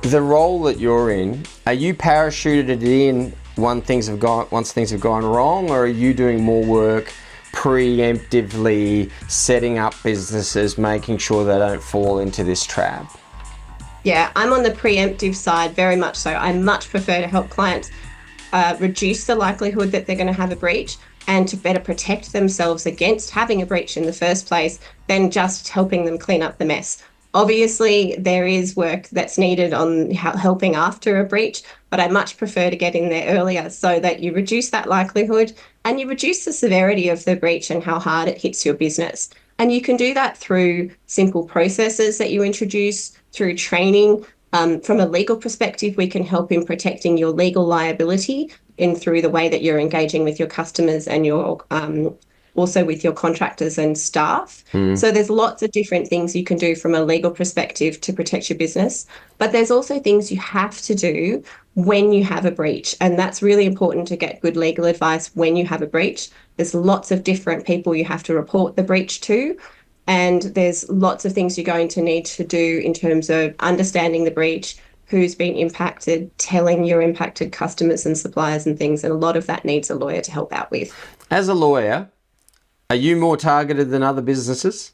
The role that you're in, are you parachuted in once things have gone wrong, or are you doing more work preemptively setting up businesses, making sure they don't fall into this trap? Yeah, I'm on the preemptive side, very much so. I much prefer to help clients reduce the likelihood that they're going to have a breach and to better protect themselves against having a breach in the first place than just helping them clean up the mess. Obviously, there is work that's needed on helping after a breach, but I much prefer to get in there earlier so that you reduce that likelihood and you reduce the severity of the breach and how hard it hits your business. And you can do that through simple processes that you introduce, through training. From a legal perspective, we can help in protecting your legal liability in through the way that you're engaging with your customers and your also with your contractors and staff. Mm. So there's lots of different things you can do from a legal perspective to protect your business, but there's also things you have to do when you have a breach, and that's really important to get good legal advice when you have a breach. There's lots of different people you have to report the breach to, and there's lots of things you're going to need to do in terms of understanding the breach, who's been impacted, telling your impacted customers and suppliers and things. And a lot of that needs a lawyer to help out with. As a lawyer, are you more targeted than other businesses?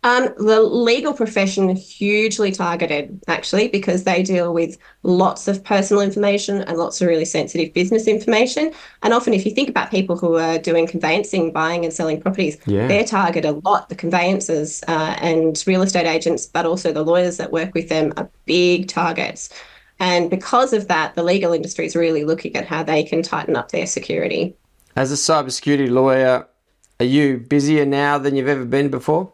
The legal profession is hugely targeted, actually, because they deal with lots of personal information and lots of really sensitive business information. And often, if you think about people who are doing conveyancing, buying and selling properties, Yeah. they're targeted a lot. The conveyancers and real estate agents, but also the lawyers that work with them are big targets. And because of that, the legal industry is really looking at how they can tighten up their security. As a cybersecurity lawyer, are you busier now than you've ever been before?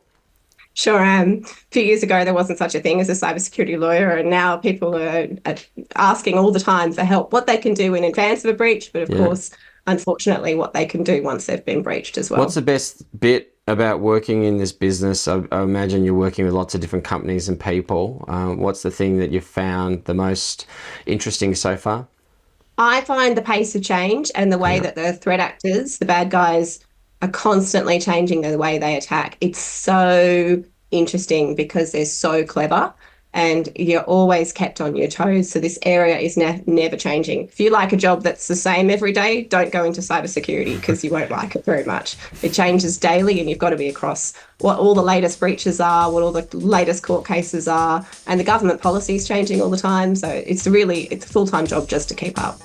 Sure am. A few years ago, there wasn't such a thing as a cybersecurity lawyer, and now people are asking all the time for help, what they can do in advance of a breach, but of Yeah. course, unfortunately, what they can do once they've been breached as What's well. the best bit about working in this business? I imagine you're working with lots of different companies and people. What's the thing that you've found the most interesting so far? I find the pace of change and the way Yeah. that the threat actors, the bad guys, are constantly changing the way they attack. It's so interesting because they're so clever and you're always kept on your toes. So this area is never changing. If you like a job that's the same every day, don't go into cybersecurity because you won't like it very much. It changes daily and you've got to be across what all the latest breaches are, what all the latest court cases are, and the government policy is changing all the time. So it's a full-time job just to keep up.